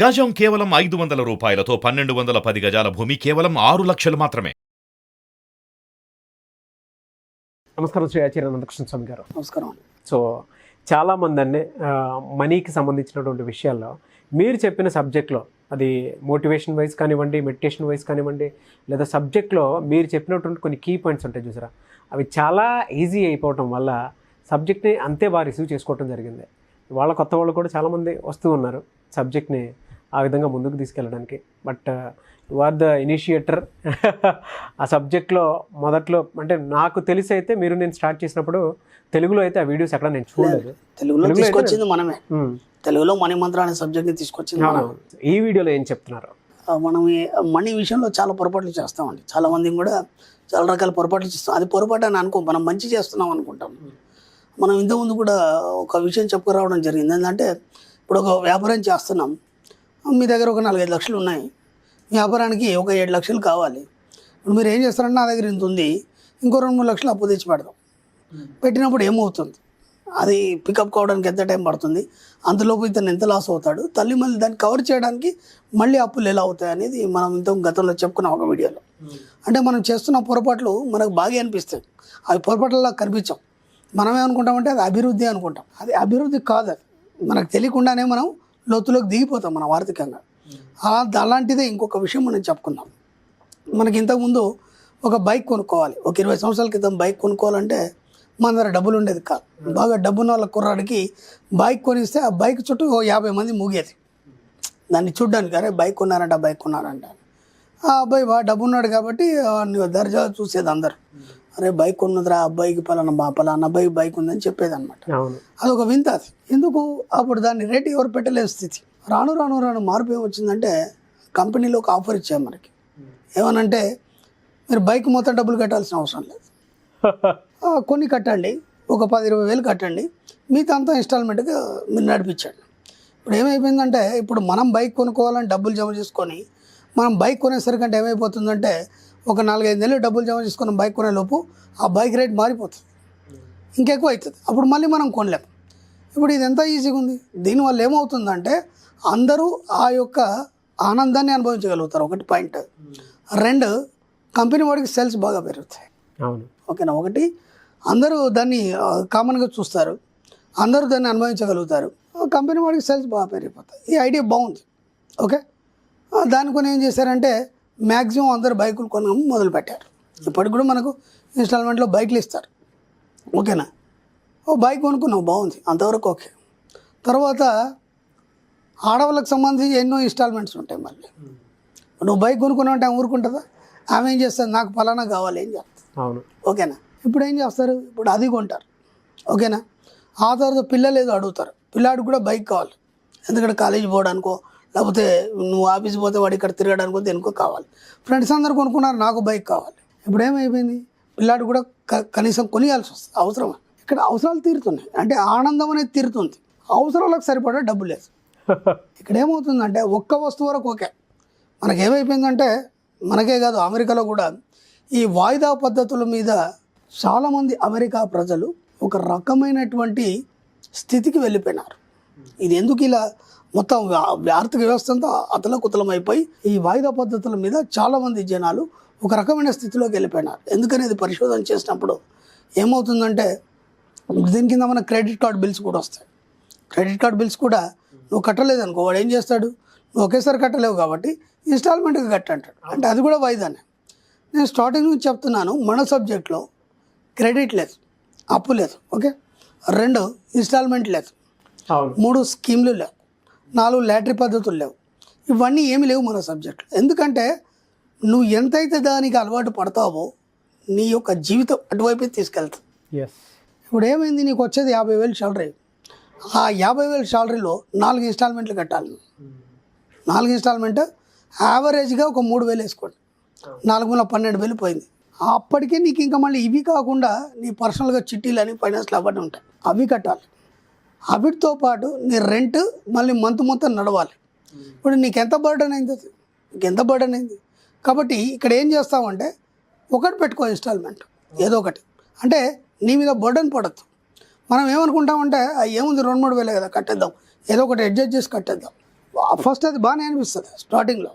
గజం కేవలం 500 రూపాయలతో 1210 గజాల భూమి కేవలం 6 లక్షలు మాత్రమే. నమస్కారం శ్రీ ఆచార్య అనంతకృష్ణ స్వామి గారు. నమస్కారం. సో చాలామంది అండి మనీకి సంబంధించినటువంటి విషయాల్లో మీరు చెప్పిన సబ్జెక్ట్లో, అది మోటివేషన్ వైజ్ కానివ్వండి, మెడిటేషన్ వైజ్ కానివ్వండి, లేదా సబ్జెక్ట్లో మీరు చెప్పినటువంటి కొన్ని కీ పాయింట్స్ ఉంటాయి చూసారా, అవి చాలా ఈజీ అయిపోవటం వల్ల సబ్జెక్ట్ని అంతే బాగా రిసీవ్ చేసుకోవటం జరిగింది. వాళ్ళ కొత్త వాళ్ళు కూడా చాలామంది వస్తూ ఉన్నారు సబ్జెక్ట్ని ఆ విధంగా ముందుకు తీసుకెళ్ళడానికి. But you are the initiator. ఆ సబ్జెక్ట్లో మొదట్లో అంటే నాకు తెలిసి అయితే నేను స్టార్ట్ చేసినప్పుడు తెలుగులో అయితే ఆ వీడియోస్ ఎక్కడ నేను చూడలేదు. తెలుగులో తీసుకొచ్చింది మనమే. తెలుగులో మనీ మంత్ర అనే సబ్జెక్ట్ని తీసుకొచ్చింది. ఈ వీడియోలో ఏం చెప్తున్నారు? మనం మనీ విషయంలో చాలా పొరపాట్లు చేస్తామండి. చాలా మంది కూడా చాలా రకాల పొరపాట్లు చేస్తాం. అది పొరపాటు అని అనుకో, మనం మంచి చేస్తున్నాం అనుకుంటాం. మనం ఇంతకుముందు కూడా ఒక విషయం చెప్పుకురావడం జరిగింది. ఏంటంటే ఇప్పుడు ఒక వ్యాపారం చేస్తున్నాం, మీ దగ్గర ఒక 4-5 లక్షలు ఉన్నాయి, వ్యాపారానికి ఒక 7 లక్షలు కావాలి. ఇప్పుడు మీరు ఏం చేస్తారంటే, నా దగ్గర ఇంత ఉంది, ఇంకో 2-3 లక్షలు అప్పు తెచ్చి పెడదాం. పెట్టినప్పుడు ఏమవుతుంది, అది పికప్ కావడానికి ఎంత టైం పడుతుంది, అంతలోపు ఇతను ఎంత లాస్ అవుతాడు, మళ్ళీ దాన్ని కవర్ చేయడానికి మళ్ళీ అప్పులు ఎలా అవుతాయి అనేది మనం గతంలో చెప్పుకున్నాం ఒక వీడియోలో. అంటే మనం చేస్తున్న పొరపాట్లు మనకు బాగా అనిపిస్తాయి, అవి పొరపాట్లలా కనిపించాం. మనమేమనుకుంటామంటే అది అభివృద్ధి అనుకుంటాం. అది అభివృద్ధి కాదు. అది మనకు తెలియకుండానే మనం లోతులోకి దిగిపోతాం మనం ఆర్థికంగా. అలాంటిదే ఇంకొక విషయం మనం చెప్పుకున్నాం. మనకి ఇంతకుముందు ఒక బైక్ కొనుక్కోవాలి, ఒక 20 సంవత్సరాల క్రితం బైక్ కొనుక్కోవాలంటే మన దగ్గర డబ్బులు ఉండేది కాదు. బాగా డబ్బున్న వాళ్ళ కుర్రాడికి బైక్ కొనిస్తే ఆ బైక్ చుట్టూ 50 మంది మూగేది దాన్ని చూడ్డానికి. అరే బైక్ కొన్నారంట. ఆ అబ్బాయి బాగా డబ్బు ఉన్నాడు కాబట్టి దర్జా చూసేది అందరు. అరే బైక్ కొన్నదిరా, అబ్బాయికి పలానా అబ్బాయికి బైక్ ఉందని చెప్పేది అనమాట. అదొక వింత. అది ఎందుకు అప్పుడు దాన్ని రేటు ఎవరు పెట్టలేని స్థితి. రాను మార్పు ఏమొచ్చిందంటే, కంపెనీలో ఒక ఆఫర్ ఇచ్చాము మనకి. ఏమనంటే, మీరు బైక్ మొత్తం డబ్బులు కట్టాల్సిన అవసరం లేదు, కొన్ని కట్టండి, ఒక 10-20 వేలు కట్టండి, మిగతా అంతా ఇన్స్టాల్మెంట్గా మీరు నడిపించండి. ఇప్పుడు ఏమైపోయిందంటే, ఇప్పుడు మనం బైక్ కొనుక్కోవాలని డబ్బులు జమ చేసుకొని మనం బైక్ కొనేసరికంటే ఏమైపోతుందంటే, ఒక 4-5 నెలలు డబ్బులు జమ చేసుకున్న బైక్ కొనే లోపు ఆ బైక్ రేట్ మారిపోతుంది, ఇంకెక్కువ అవుతుంది. అప్పుడు మళ్ళీ మనం కొనలేం. ఇప్పుడు ఇది ఎంత ఈజీగా ఉంది. దీనివల్ల ఏమవుతుందంటే, అందరూ ఆ యొక్క ఆనందాన్ని అనుభవించగలుగుతారు, ఒకటి పాయింట్. 2, కంపెనీ వాడికి సేల్స్ బాగా పెరుగుతాయి. ఓకేనా? ఒకటి, అందరూ దాన్ని కామన్గా చూస్తారు, అందరూ దాన్ని అనుభవించగలుగుతారు, కంపెనీ వాడికి సేల్స్ బాగా పెరిగిపోతాయి. ఈ ఐడియా బాగుంది. ఓకే, దాని కొని ఏం చేశారంటే, మ్యాక్సిమం అందరూ బైకులు కొనడం మొదలుపెట్టారు. ఇప్పటికి కూడా మనకు ఇన్స్టాల్మెంట్లో బైక్లు ఇస్తారు. ఓకేనా? ఓ బైక్ కొనుక్కున్నావు, బాగుంది, అంతవరకు ఓకే. తర్వాత ఆడవాళ్ళకి సంబంధించి ఎన్నో ఇన్స్టాల్మెంట్స్ ఉంటాయి. మళ్ళీ నువ్వు బైక్ కొనుక్కున్నావు అంటే ఆమె ఊరుకుంటుందా? ఆమె ఏం చేస్తుంది, నాకు ఫలానా కావాలి ఏం చేస్తుంది. ఓకేనా? ఇప్పుడు ఏం చేస్తారు, ఇప్పుడు అది కొంటారు. ఓకేనా? ఆ తర్వాత పిల్లలు ఏదో అడుగుతారు, పిల్లాడికి కూడా బైక్ కావాలి, ఎందుకంటే కాలేజీ పోవడానికో, లేకపోతే నువ్వు ఆఫీస్కి పోతే వాడు ఇక్కడ తిరగడానికో దేనికో కావాలి. ఫ్రెండ్స్ అందరు కొనుక్కున్నారు, నాకు బైక్ కావాలి. ఇప్పుడు ఏమైపోయింది, పిల్లాడు కూడా కనీసం కొనియాల్సి వస్తుంది. అవసరం, ఇక్కడ అవసరాలు తీరుతున్నాయి, అంటే ఆనందం అనేది తీరుతుంది, అవసరాలకు సరిపడా డబ్బు లేదు. ఇక్కడ ఏమవుతుందంటే, ఒక్క వస్తువు వరకు ఓకే. మనకేమైపోయిందంటే, మనకే కాదు అమెరికాలో కూడా ఈ వాయిదా పద్ధతుల మీద చాలామంది అమెరికా ప్రజలు ఒక రకమైనటువంటి స్థితికి వెళ్ళిపోయినారు. ఇది ఎందుకు ఇలా మొత్తం ఆర్థిక వ్యవస్థ అంతా అతలకుతలం అయిపోయి ఈ వాయిదా పద్ధతుల మీద చాలామంది జనాలు ఒక రకమైన స్థితిలోకి వెళ్ళిపోయినారు. ఎందుకనేది పరిశోధన చేసినప్పుడు ఏమవుతుందంటే, దీని కింద మన క్రెడిట్ కార్డ్ బిల్స్ కూడా వస్తాయి. క్రెడిట్ కార్డ్ బిల్స్ కూడా నువ్వు కట్టలేదు అనుకో, వాడు ఏం చేస్తాడు, నువ్వు ఒకేసారి కట్టలేవు కాబట్టి ఇన్స్టాల్మెంట్గా కట్టంటాడు. అంటే అది కూడా వాయిదానే. నేను స్టార్టింగ్ నుంచి చెప్తున్నాను, మన సబ్జెక్ట్లో క్రెడిట్ లేదు, అప్పు లేదు. ఓకే, 2 ఇన్స్టాల్మెంట్ లేదు, 3 స్కీమ్లు లేవు, 4 లాటరీ పద్ధతులు లేవు. ఇవన్నీ ఏమి లేవు మన సబ్జెక్టులో. ఎందుకంటే నువ్వు ఎంతైతే దానికి అలవాటు పడతావో నీ యొక్క జీవితం అటువైపు తీసుకెళ్తావు. ఇప్పుడు ఏమైంది, నీకు వచ్చేది 50,000 శాలరీ. ఆ 50,000 శాలరీలో 4 ఇన్స్టాల్మెంట్లు కట్టాలి. 4 ఇన్స్టాల్మెంట్ యావరేజ్గా ఒక 3,000 వేసుకోండి, 4,12,000 పోయింది. అప్పటికే నీకు ఇంకా మళ్ళీ ఇవి కాకుండా నీ పర్సనల్గా చిట్టీలు అని ఫైనాన్స్లో అవన్నీ ఉంటాయి, అవి కట్టాలి. వీటితో పాటు నీ రెంట్ మళ్ళీ మంత్ మొత్తం నడవాలి. ఇప్పుడు నీకు ఎంత బర్డన్ అయింది, కాబట్టి ఇక్కడ ఏం చేస్తామంటే, ఒకటి పెట్టుకో ఇన్స్టాల్మెంట్, ఏదో ఒకటి. అంటే నీ మీద బర్డన్ పడద్దు. మనం ఏమనుకుంటామంటే, ఏముంది 2-3 వేలే కదా కట్టేద్దాం, ఏదో ఒకటి అడ్జస్ట్ చేసి కట్టేద్దాం. ఫస్ట్ అది బాగానే అనిపిస్తుంది స్టార్టింగ్లో,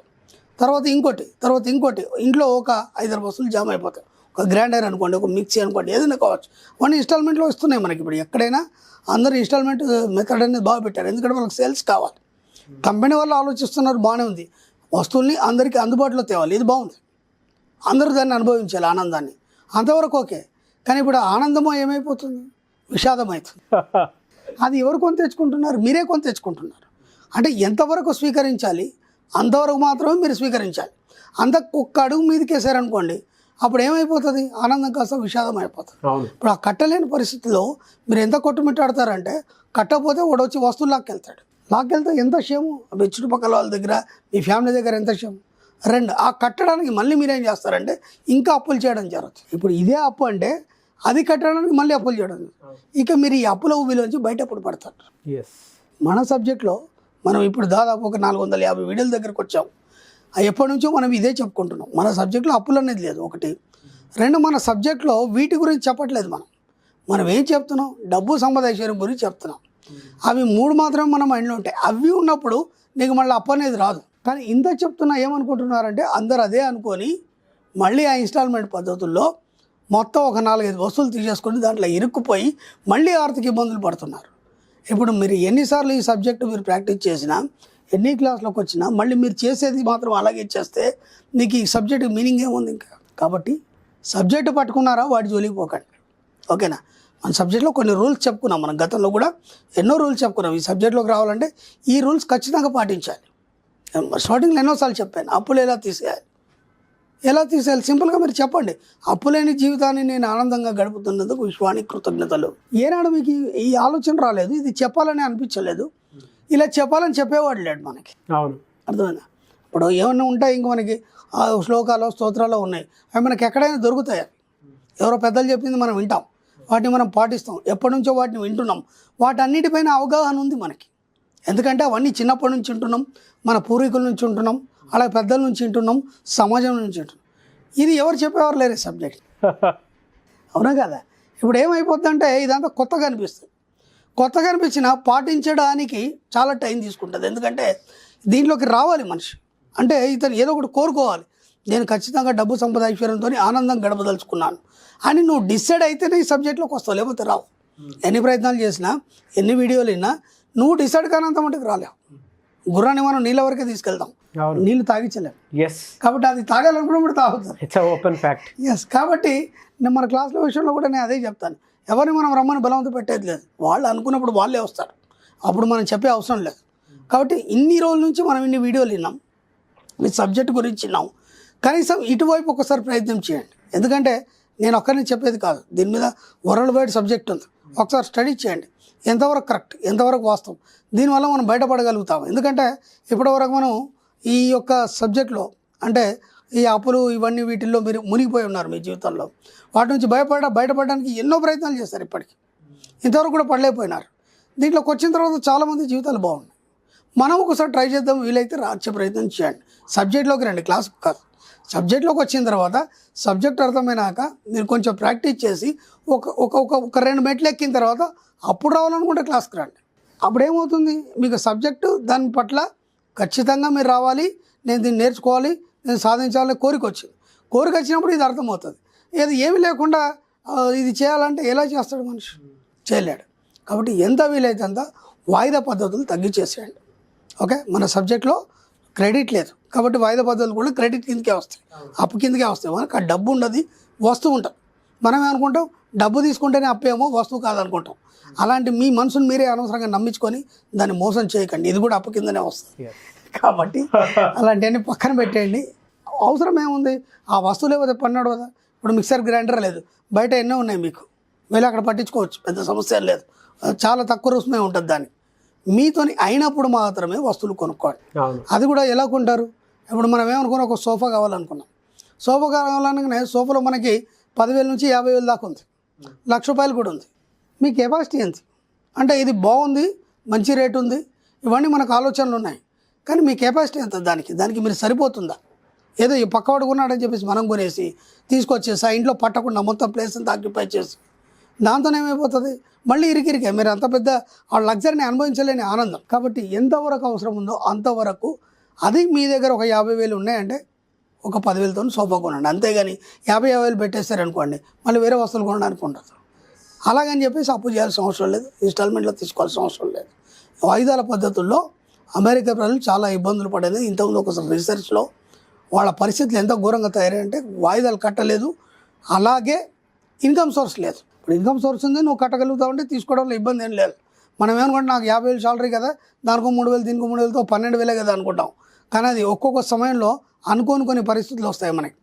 తర్వాత ఇంకోటి ఇంట్లో ఒక 5-6 వస్తువులు జామ్ అయిపోతాయి. ఒక గ్రైండర్ అనుకోండి, ఒక మిక్సీ అనుకోండి, ఏదైనా కావచ్చు. అవన్నీ ఇన్స్టాల్మెంట్లో వస్తున్నాయి మనకి. ఇప్పుడు ఎక్కడైనా అందరూ ఇన్స్టాల్మెంట్ మెథడ్ అనేది బాగా పెట్టారు, ఎందుకంటే వాళ్ళకి సేల్స్ కావాలి. కంపెనీ వాళ్ళు ఆలోచిస్తున్నారు, బాగానే ఉంది. వస్తువుల్ని అందరికీ అందుబాటులో తేవాలి, ఇది బాగుంది. అందరూ దాన్ని అనుభవించాలి ఆనందాన్ని, అంతవరకు ఓకే. కానీ ఇప్పుడు ఆనందమో ఏమైపోతుంది, విషాదం అవుతుంది. అది ఎవరు కొని తెచ్చుకుంటున్నారు, మీరే కొని తెచ్చుకుంటున్నారు. అంటే ఎంతవరకు స్వీకరించాలి అంతవరకు మాత్రమే మీరు స్వీకరించాలి. ఒక్క అడుగు మీదకి వేసారనుకోండి, అప్పుడు ఏమైపోతుంది, ఆనందం కాస్త విషాదం అయిపోతుంది. ఇప్పుడు ఆ కట్టలేని పరిస్థితిలో మీరు ఎంత కొట్టుమిట్టాడతారంటే, కట్టకపోతే వాడు వచ్చి వస్తువులు లాక్కెళ్తే ఎంత క్షేమం, మీ చుట్టుపక్కల వాళ్ళ దగ్గర, మీ ఫ్యామిలీ దగ్గర ఎంత క్షేమం. 2, ఆ కట్టడానికి మళ్ళీ మీరేం చేస్తారంటే ఇంకా అప్పులు చేయడం జరుగుతుంది. ఇప్పుడు ఇదే అప్పు అంటే అది కట్టడానికి మళ్ళీ అప్పులు చేయడం. ఇక మీరు ఈ అప్పుల ఊబిలోంచి బయట ఎప్పుడు పడతారు. మన సబ్జెక్ట్లో మనం ఇప్పుడు దాదాపు ఒక 450 వీడియోల దగ్గరకు వచ్చాం. ఎప్పటి నుంచో మనం ఇదే చెప్పుకుంటున్నాం. మన సబ్జెక్ట్లో అప్పులు అనేది లేదు, 1. 2, మన సబ్జెక్ట్లో వీటి గురించి చెప్పట్లేదు. మనం ఏం చెప్తున్నాం, డబ్బు సంపద ఐశ్వర్యం గురించి చెప్తున్నాం. అవి 3 మాత్రమే మన మైండ్లో ఉంటాయి. అవి ఉన్నప్పుడు నీకు మళ్ళీ అప్పు అనేది రాదు. కానీ ఇంత చెప్తున్నా ఏమనుకుంటున్నారంటే, అందరు అదే అనుకొని మళ్ళీ ఆ ఇన్స్టాల్మెంట్ పద్ధతుల్లో మొత్తం ఒక 4-5 వస్తువులు తీసేసుకొని దాంట్లో ఇరుక్కుపోయి మళ్ళీ ఆర్థిక ఇబ్బందులు పడుతున్నారు. ఇప్పుడు మీరు ఎన్నిసార్లు ఈ సబ్జెక్టు మీరు ప్రాక్టీస్ చేసినా, ఎన్ని క్లాస్లోకి వచ్చినా, మళ్ళీ మీరు చేసేది మాత్రం అలాగే చేస్తే మీకు ఈ సబ్జెక్టు మీనింగ్ ఏముంది ఇంకా. కాబట్టి సబ్జెక్టు పట్టుకున్నారా, వాటి జోలికి పోకండి, ఓకేనా. మన సబ్జెక్ట్లో కొన్ని రూల్స్ చెప్పుకున్నాం, మనం గతంలో కూడా ఎన్నో రూల్స్ చెప్పుకున్నాం. ఈ సబ్జెక్ట్లోకి రావాలంటే ఈ రూల్స్ ఖచ్చితంగా పాటించాలి. స్టార్టింగ్లో ఎన్నోసార్లు చెప్పాను, అప్పులు ఎలా తీసేయాలి సింపుల్గా మీరు చెప్పండి. అప్పులేని జీవితాన్ని నేను ఆనందంగా గడుపుతున్నందుకు విశ్వానికి కృతజ్ఞతలు. ఏనాడు మీకు ఈ ఆలోచన రాలేదు, ఇది చెప్పాలని అనిపించలేదు, ఇలా చెప్పాలని చెప్పేవాడు లేడు మనకి. అవును, అర్థమైందా. ఇప్పుడు ఏమన్నా ఉంటాయి ఇంక మనకి శ్లోకాలు స్తోత్రాలు ఉన్నాయి, అవి మనకి ఎక్కడైనా దొరుకుతాయి. ఎవరో పెద్దలు చెప్పింది మనం వింటాం, వాటిని మనం పాటిస్తాం, ఎప్పటి నుంచో వాటిని వింటున్నాం. వాటన్నిటిపైన అవగాహన ఉంది మనకి, ఎందుకంటే అవన్నీ చిన్నప్పటి నుంచి వింటున్నాం, మన పూర్వీకుల నుంచి వింటున్నాం, అలాగే పెద్దల నుంచి వింటున్నాం, సమాజం నుంచి వింటున్నాం. ఇది ఎవరు చెప్పేవారు లేరు సబ్జెక్ట్, అవునా కదా. ఇప్పుడు ఏమైపోతుందంటే ఇదంతా కొత్తగా అనిపించినా పాటించడానికి చాలా టైం తీసుకుంటుంది. ఎందుకంటే దీంట్లోకి రావాలి మనిషి, అంటే ఇతను ఏదో ఒకటి కోరుకోవాలి. నేను ఖచ్చితంగా డబ్బు సంపద ఐశ్వర్యంతో ఆనందం గడపదలుచుకున్నాను అని నువ్వు డిసైడ్ అయితేనే ఈ సబ్జెక్ట్లోకి వస్తావు, లేకపోతే రావు. ఎన్ని ప్రయత్నాలు చేసినా, ఎన్ని వీడియోలు విన్నా, నువ్వు డిసైడ్ కానంత మటుకు రాలేవు. గుర్రాన్ని మనం నీళ్ళ వరకే తీసుకెళ్తాం, నీళ్ళు తాగించలేము. కాబట్టి అది తాగాలనుకున్నప్పుడు తాగుతారు. Open fact. కాబట్టి నేను మన క్లాసుల విషయంలో కూడా నేను అదే చెప్తాను, ఎవరిని మనం రమ్మని బలవంతం పెట్టేది లేదు. వాళ్ళు అనుకున్నప్పుడు వాళ్ళే వస్తారు, అప్పుడు మనం చెప్పే అవసరం లేదు. కాబట్టి ఇన్ని రోజుల నుంచి మనం ఇన్ని వీడియోలు విన్నాం, మీ సబ్జెక్ట్ గురించి విన్నాం. కనీసం ఇటువైపు ఒకసారి ప్రయత్నం చేయండి. ఎందుకంటే నేను ఒక్కరిని చెప్పేది కాదు, దీని మీద వరల్డ్ వైడ్ సబ్జెక్ట్ ఉంది. ఒకసారి స్టడీ చేయండి, ఎంతవరకు కరెక్ట్, ఎంతవరకు వాస్తవం. దీనివల్ల మనం బయటపడగలుగుతాం. ఎందుకంటే ఇప్పటివరకు మనం ఈ యొక్క సబ్జెక్ట్లో అంటే ఈ అప్పులు ఇవన్నీ వీటిల్లో మీరు మునిగిపోయి ఉన్నారు మీ జీవితంలో. వాటి నుంచి బయటపడడానికి ఎన్నో ప్రయత్నాలు చేస్తారు, ఇప్పటికీ ఇంతవరకు కూడా పడలేకపోయినారు. దీంట్లోకి వచ్చిన తర్వాత చాలామంది జీవితాలు బాగున్నాయి. మనం ఒకసారి ట్రై చేద్దాం, వీలైతే రాచే ప్రయత్నం చేయండి. సబ్జెక్ట్లోకి రండి, క్లాస్కి కాదు. సబ్జెక్ట్లోకి వచ్చిన తర్వాత సబ్జెక్ట్ అర్థమైనాక మీరు కొంచెం ప్రాక్టీస్ చేసి ఒక 2 మెట్లు ఎక్కిన తర్వాత అప్పుడు రావాలనుకుంటే క్లాస్కి రండి. అప్పుడు ఏమవుతుంది, మీకు సబ్జెక్టు దాని పట్ల ఖచ్చితంగా మీరు రావాలి, నేను దీన్ని నేర్చుకోవాలి, నేను సాధించాలని కోరిక వచ్చినప్పుడు ఇది అర్థమవుతుంది. ఏమీ లేకుండా ఇది చేయాలంటే ఎలా చేస్తాడు మనిషి, చేయలేడు. కాబట్టి ఎంత వీలైతే అంత వాయిదా పద్ధతులు తగ్గించేసేయండి, ఓకే. మన సబ్జెక్ట్లో క్రెడిట్ లేదు కాబట్టి వాయిదా పద్ధతులు కూడా క్రెడిట్ కిందకే వస్తాయి, అప్పు కిందకే వస్తాయి. మనకు ఆ డబ్బు ఉండదు, వస్తువు ఉంటుంది. మనం ఏమనుకుంటాం, డబ్బు తీసుకుంటేనే అప్పేమో, వస్తువు కాదనుకుంటాం. అలాంటి మీ మనసును మీరే అనవసరంగా నమ్మించుకొని దాన్ని మోసం చేయకండి, ఇది కూడా అప్పు కిందనే వస్తుంది. కాబట్టి అలాంటివన్నీ పక్కన పెట్టేయండి. అవసరం ఏముంది, ఆ వస్తువు లేకపోతే పన్నాడు కదా. ఇప్పుడు మిక్సర్ గ్రైండర్ లేదు, బయట ఎన్నో ఉన్నాయి, మీకు వెళ్ళి అక్కడ పట్టించుకోవచ్చు, పెద్ద సమస్య లేదు, చాలా తక్కువ రుసుమే ఉంటుంది. దాన్ని మీతోని అయినప్పుడు మాత్రమే వస్తువులు కొనుక్కోండి. అది కూడా ఎలా కొంటారు, ఇప్పుడు మనం ఏమనుకున్నాం, ఒక సోఫా కావాలనుకున్నాం. సోఫా కావాలనుకునే సోఫాలో మనకి 10,000 నుంచి 50,000 దాకా ఉంది, ₹1,00,000 కూడా ఉంది. మీ కెపాసిటీ ఎంత అంటే ఇది బాగుంది, మంచి రేటు ఉంది, ఇవన్నీ మనకు ఆలోచనలు ఉన్నాయి. కానీ మీ కెపాసిటీ ఎంత, దానికి మీరు సరిపోతుందా? ఏదో ఈ పక్కవాడు కొన్నాడని చెప్పేసి మనం కొనేసి తీసుకొచ్చేసి ఆ ఇంట్లో పట్టకుండా మొత్తం ప్లేస్ అంతా ఆక్యుపై చేసి దాంతో ఏమైపోతుంది, మళ్ళీ ఇరికిరికే మీరు అంత పెద్ద ఆ లగ్జరీని అనుభవించలేని ఆనందం. కాబట్టి ఎంతవరకు అవసరం ఉందో అంతవరకు, అది మీ దగ్గర ఒక 50,000 ఉన్నాయంటే ఒక 10,000తో సోఫా కొనండి. అంతేగాని 50,000 పెట్టేస్తారనుకోండి, మళ్ళీ వేరే వస్తువులు కొనడానికి ఉండదు. అలాగని చెప్పేసి అప్పు చేయాల్సిన అవసరం లేదు, ఇన్స్టాల్మెంట్లో తీసుకోవాల్సిన అవసరం లేదు. వాయిదాల పద్ధతుల్లో అమెరికా ప్రజలు చాలా ఇబ్బందులు పడేది. ఇంతకుముందు ఒక రీసెర్చ్లో వాళ్ళ పరిస్థితులు ఎంత ఘోరంగా తయారంటే వాయిదాలు కట్టలేదు, అలాగే ఇన్కమ్ సోర్స్ లేదు. ఇప్పుడు ఇన్కమ్ సోర్స్ ఉంది, నువ్వు కట్టగలుగుతావు అంటే తీసుకోవడంలో ఇబ్బంది ఏం లేదు. మనం ఏమనుకుంటే నాకు 50,000 శాలరీ కదా, దానికో 3,000 దీనికో 3,000తో 12,000 కదా అనుకుంటాం. కానీ అది ఒక్కొక్క సమయంలో అనుకోని కొన్ని పరిస్థితులు వస్తాయి మనకి.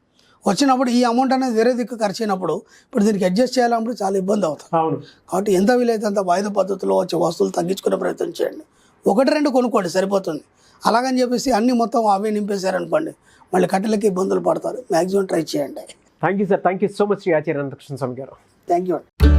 వచ్చినప్పుడు ఈ అమౌంట్ అనేది వేరే దిక్కు ఖర్చు అయినప్పుడు ఇప్పుడు దీనికి అడ్జస్ట్ చేయాలన్నప్పుడు చాలా ఇబ్బంది అవుతుంది. కాబట్టి ఎంత వీలైతే అంత వాయిదా పద్ధతిలో వచ్చే వస్తువులు తగ్గించుకునే ప్రయత్నం చేయండి. 1-2 కొనుక్కోండి సరిపోతుంది. అలాగని చెప్పేసి అన్ని మొత్తం అవే నింపేశారనుకోండి, మళ్ళీ కట్టెలకి ఇబ్బందులు పడతారు. మ్యాక్సిమం ట్రై చేయండి. Thank you sir, thank you so much Shri Acharya Ananthakrishna Swami garu. Thank you అండి.